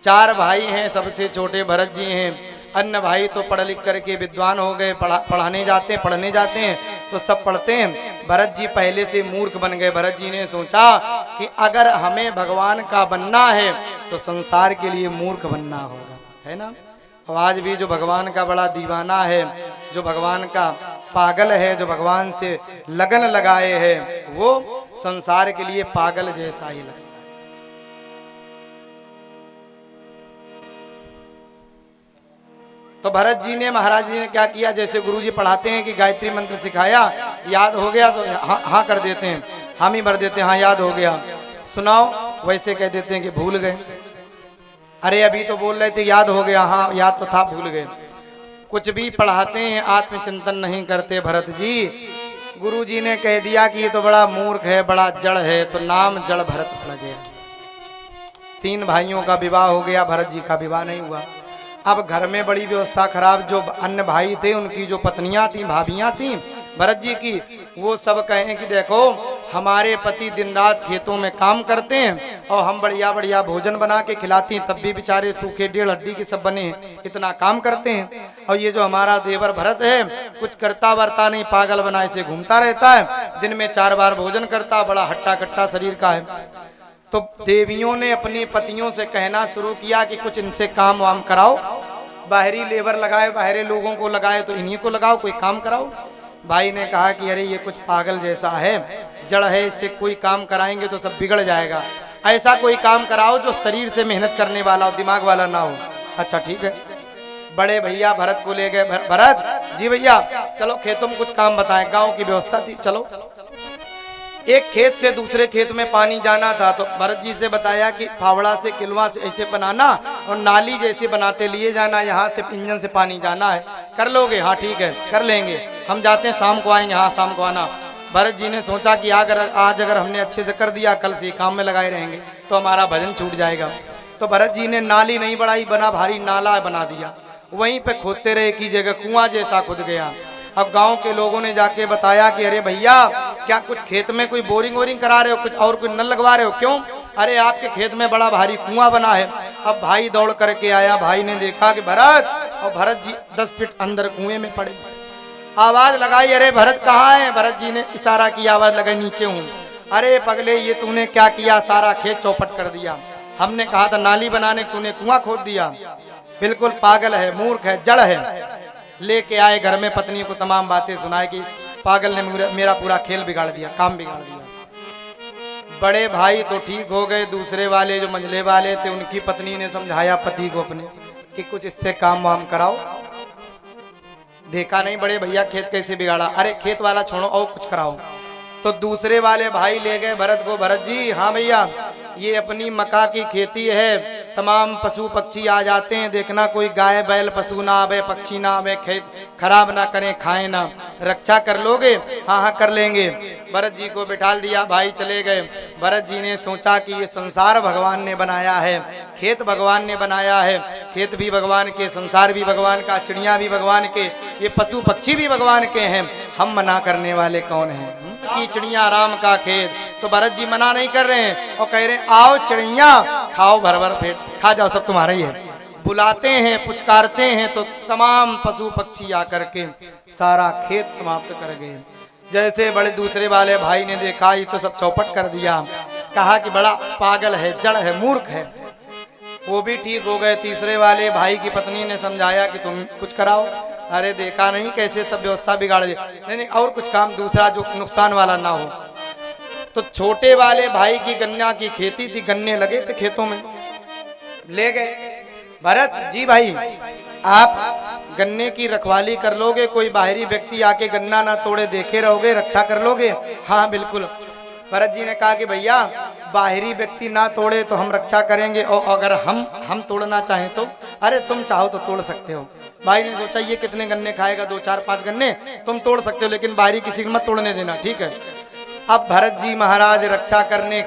चार भाई हैं, सबसे छोटे भरत जी हैं। अन्य भाई तो पढ़ लिख करके विद्वान हो गए, पढ़ने जाते हैं तो सब पढ़ते हैं। भरत जी पहले से मूर्ख बन गए। भरत जी ने सोचा कि अगर हमें भगवान का बनना है तो संसार के लिए मूर्ख बनना होगा, है ना। और आज भी जो भगवान का बड़ा दीवाना है, जो भगवान का पागल है, जो भगवान से लगन लगाए है, वो संसार के लिए पागल जैसा ही लगता है। तो भरत जी ने, महाराज जी ने क्या किया, जैसे गुरु जी पढ़ाते हैं कि गायत्री मंत्र सिखाया, याद हो गया तो हाँ कर देते हैं, हम ही भर देते हैं हाँ याद हो गया, सुनाओ, वैसे कह देते हैं कि भूल गए। अरे अभी तो बोल रहे थे याद हो गया, हाँ याद तो था, भूल गए। कुछ भी पढ़ाते हैं आत्मचिंतन नहीं करते भरत जी। गुरु जी ने कह दिया कि ये तो बड़ा मूर्ख है, बड़ा जड़ है, तो नाम जड़ भरत पड़ गया। 3 भाइयों का विवाह हो गया, भरत जी का विवाह नहीं हुआ। अब घर में बड़ी व्यवस्था खराब। जो अन्य भाई थे उनकी जो पत्नियां थी, भाभियां थी भरत जी की, वो सब कहें कि देखो हमारे पति दिन रात खेतों में काम करते हैं और हम बढ़िया बढ़िया भोजन बना के खिलाती हैं, तब भी बेचारे सूखे 1.5 हड्डी के सब बने हैं, इतना काम करते हैं। और ये जो हमारा देवर भरत है कुछ करता वरता नहीं, पागल बनाए से घूमता रहता है, दिन में 4 बार भोजन करता, बड़ा हट्टा कट्टा शरीर का है। तो देवियों ने अपनी पतियों से कहना शुरू किया कि कुछ इनसे काम वाम कराओ, बाहरी लेबर लगाए, बाहरी लोगों को लगाए तो इन्हीं को लगाओ, कोई काम कराओ। भाई ने कहा कि अरे ये कुछ पागल जैसा है, जड़ है, इससे कोई काम कराएंगे तो सब बिगड़ जाएगा, ऐसा कोई काम कराओ जो शरीर से मेहनत करने वाला हो, दिमाग वाला ना हो। अच्छा ठीक है। बड़े भैया भरत को ले गए। भरत जी भैया चलो खेतों में कुछ काम बताएं, गाँव की व्यवस्था थी, चलो। एक खेत से दूसरे खेत में पानी जाना था, तो भरत जी से बताया कि फावड़ा से किलवा से ऐसे बनाना और नाली जैसे बनाते लिए जाना, यहाँ से इंजन से पानी जाना है, कर लोगे? हाँ ठीक है कर लेंगे, हम जाते हैं शाम को आएंगे। हाँ शाम को आना। भरत जी ने सोचा कि आज अगर हमने अच्छे से कर दिया, कल से काम में लगाए रहेंगे तो हमारा भजन छूट जाएगा। तो भरत जी ने नाली नहीं बढ़ाई, बना भारी नाला बना दिया, वहीं पे खोदते रहे की जगह कुआं जैसा खुद गया। अब गांव के लोगों ने जाके बताया कि अरे भैया क्या कुछ खेत में कोई बोरिंग वोरिंग करा रहे हो, कुछ और कोई नल लगवा रहे हो? क्यों? अरे आपके खेत में बड़ा भारी कुआं बना है। अब भाई दौड़ करके आया, भाई ने देखा कि भरत, और भरत जी 10 फीट अंदर कुएं में पड़े। आवाज लगाई, अरे भरत कहाँ है? भरत जी ने इशारा की, आवाज लगाई, नीचे हूँ। अरे पगले ये तूने क्या किया, सारा खेत चौपट कर दिया, हमने कहा था नाली बनाने, तूने कुआं खोद दिया, बिल्कुल पागल है, मूर्ख है, जड़ है। लेके आए घर में, पत्नी को तमाम बातें सुनाए कि इस पागल ने मेरा पूरा खेल बिगाड़ दिया, काम बिगाड़ दिया। बड़े भाई तो ठीक हो गए, दूसरे वाले जो मंझले वाले थे उनकी पत्नी ने समझाया पति को अपने कि कुछ इससे काम वाम कराओ। देखा नहीं बड़े भैया खेत कैसे बिगाड़ा, अरे खेत वाला छोड़ो और कुछ कराओ। तो दूसरे वाले भाई ले गए भरत को, भरत जी हाँ भैया ये अपनी मक्का की खेती है, तमाम पशु पक्षी आ जाते हैं, देखना कोई गाय बैल पशु ना आवे, पक्षी ना आवे, खेत खराब ना करें, खाएं ना, रक्षा कर लोगे? हाँ हाँ कर लेंगे। भरत जी को बिठाल दिया, भाई चले गए। भरत जी ने सोचा कि ये संसार भगवान ने बनाया है, खेत भगवान ने बनाया है, खेत भी भगवान के, संसार भी भगवान का, चिड़िया भी भगवान के, ये पशु पक्षी भी भगवान के हैं, हम मना करने वाले कौन हैं? की चिड़िया राम का खेत। तो भरत जी मना नहीं कर रहे हैं और कह रहे हैं आओ चिड़िया खाओ, भर भर पेट खा जाओ, सब तुम्हारा ही है। बुलाते हैं, पुचकारते हैं तो तमाम पशु पक्षी आकर के सारा खेत समाप्त कर गए। जैसे बड़े दूसरे वाले भाई ने देखा ये तो सब चौपट कर दिया, कहा कि बड़ा पागल है, जड़ है, मूर्ख है, वो भी ठीक हो गए। तीसरे वाले भाई की पत्नी ने समझाया कि तुम कुछ कराओ। अरे देखा नहीं कैसे सब व्यवस्था बिगाड़ दी, नहीं और कुछ काम दूसरा जो नुकसान वाला ना हो। तो छोटे वाले भाई की गन्ना की खेती थी, गन्ने लगे थे खेतों में, ले गए। भरत जी भाई आप गन्ने की रखवाली कर लोगे, कोई बाहरी व्यक्ति आके गन्ना ना तोड़े देखे रहोगे, रक्षा कर लोगे? हाँ बिल्कुल। भरत जी ने कहा कि भैया बाहरी व्यक्ति ना तोड़े तो हम रक्षा करेंगे, और अगर हम तोड़ना चाहें तो? अरे तुम चाहो तो तोड़ सकते हो। भाई ने सोचा ये कितने गन्ने खाएगा, 2 4 5 गन्ने, तुम तोड़ सकते हो लेकिन बाहरी किसी को मत तोड़ने देना, ठीक है। अब भरत जी महाराज रक्षा करने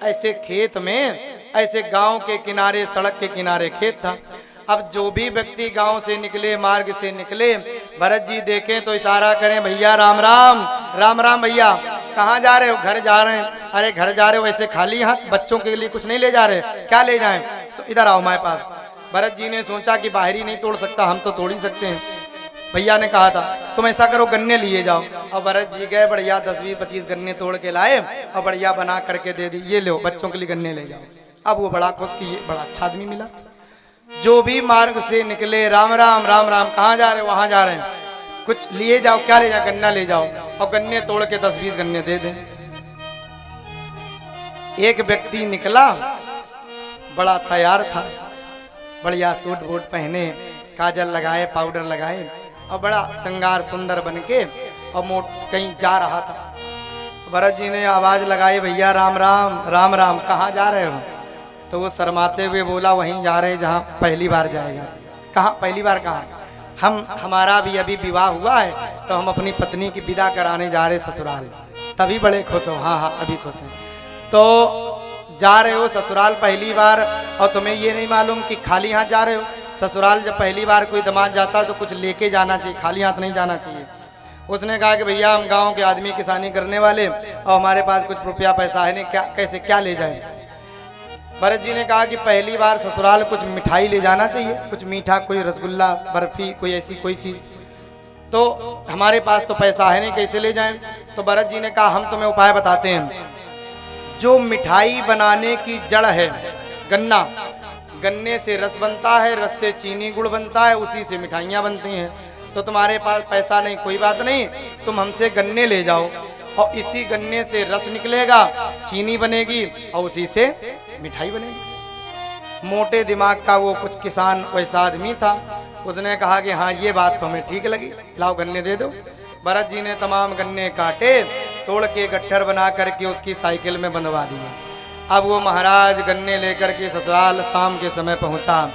ऐसे खेत में, ऐसे गांव के किनारे, सड़क के किनारे खेत था। अब जो भी व्यक्ति गांव से निकले, मार्ग से निकले, भरत जी देखें तो इशारा करें भैया राम राम, राम राम भैया। कहाँ जा रहे हो? घर जा रहे हैं। अरे घर जा रहे हो ऐसे खाली हाथ? बच्चों के लिए कुछ नहीं ले जा रहे? क्या ले जाएं? इधर आओ हमारे पास। भरत जी ने सोचा कि बाहरी नहीं तोड़ सकता, हम तो तोड़ ही सकते हैं। भैया ने कहा था तुम ऐसा करो गन्ने लिए जाओ। और भरत जी गए, बढ़िया 10-20-25 गन्ने तोड़ के लाए और बढ़िया बना करके दे दी, ये लो बच्चों के लिए गन्ने ले जाओ। अब वो बड़ा खुश कि ये बड़ा अच्छा आदमी मिला। जो भी मार्ग से निकले राम राम राम राम, कहाँ जा रहे हो? वहां जा रहे हैं, कुछ लिए जाओ। क्या ले जाओ? गन्ना ले जाओ। और गन्ने तोड़ के 10-20 गन्ने दे दें। एक व्यक्ति निकला, बड़ा तैयार था, बढ़िया सूट बूट पहने, काजल लगाए, पाउडर लगाए और बड़ा श्रृंगार सुंदर बनके और कहीं जा रहा था। भरत जी ने आवाज लगाई, भैया राम राम राम राम, कहाँ जा रहे हो? तो वो शर्माते हुए बोला, वहीं जा रहे जहाँ पहली बार जाए जाते। कहाँ पहली बार? कहाँ? हमारा भी अभी विवाह हुआ है, तो हम अपनी पत्नी की विदा कराने जा रहे ससुराल। तभी बड़े खुश हो? हाँ हाँ अभी खुश हैं। तो जा रहे हो ससुराल पहली बार और तुम्हें ये नहीं मालूम कि खाली हाथ जा रहे हो? ससुराल जब पहली बार कोई दामाद जाता है तो कुछ लेके जाना चाहिए, खाली हाथ नहीं जाना चाहिए। उसने कहा कि भैया हम गांव के आदमी किसानी करने वाले और हमारे पास कुछ रुपया पैसा है नहीं, क्या कैसे क्या ले जाए? भरत जी ने कहा कि पहली बार ससुराल कुछ मिठाई ले जाना चाहिए, कुछ मीठा, कोई रसगुल्ला, बर्फी, कोई ऐसी कोई चीज। तो हमारे पास तो पैसा है नहीं, कैसे ले जाएं? तो भरत जी ने कहा हम तुम्हें उपाय बताते हैं। जो मिठाई बनाने की जड़ है गन्ना, गन्ने से रस बनता है, रस से चीनी गुड़ बनता है, उसी से मिठाइयाँ बनती हैं। तो तुम्हारे पास पैसा नहीं, कोई बात नहीं, तुम हमसे गन्ने ले जाओ और इसी गन्ने से रस निकलेगा, चीनी बनेगी और उसी से मिठाई बनेगी। मोटे दिमाग का वो कुछ किसान वैसा आदमी था, उसने कहा कि हाँ ये बात तो हमें ठीक लगी, लाओ गन्ने दे दो। भरत जी ने तमाम गन्ने काटे, तोड़ के गट्ठर बना करके उसकी साइकिल में बंधवा दिए। अब वो महाराज गन्ने लेकर के ससुराल शाम के समय पहुंचा।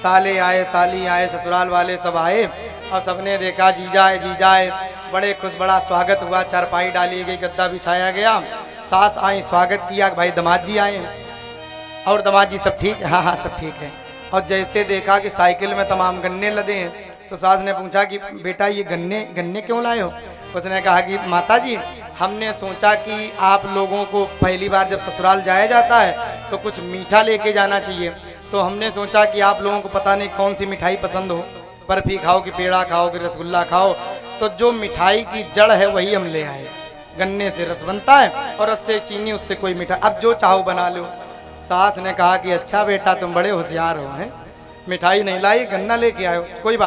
साले आए, साली आए, ससुराल वाले सब आए और सबने देखा जीजा है, जीजा है, बड़े खुश, बड़ा स्वागत हुआ। चारपाई डाली गई, गद्दा बिछाया गया, सास आई, स्वागत किया, भाई दामाद जी आए और दामाद जी सब ठीक है? हाँ हाँ सब ठीक है। और जैसे देखा कि साइकिल में तमाम गन्ने लदे हैं तो सास ने पूछा कि बेटा ये गन्ने क्यों लाए हो? उसने कहा कि माता जी हमने सोचा कि आप लोगों को पहली बार जब ससुराल जाया जाता है तो कुछ मीठा लेके जाना चाहिए, तो हमने सोचा कि आप लोगों को पता नहीं कौन सी मिठाई पसंद हो, बर्फी खाओ कि पेड़ा खाओ कि रसगुल्ला खाओ, तो जो मिठाई की जड़ है वही हम ले आए। गन्ने से रस बनता है और रस से चीनी, उससे कोई मिठाई, अब जो चाहो बना लो। सास ने कहा कि अच्छा बेटा तुम बड़े होशियार हो, हैं मिठाई नहीं लाई, गन्ना लेके आयो, कोई बात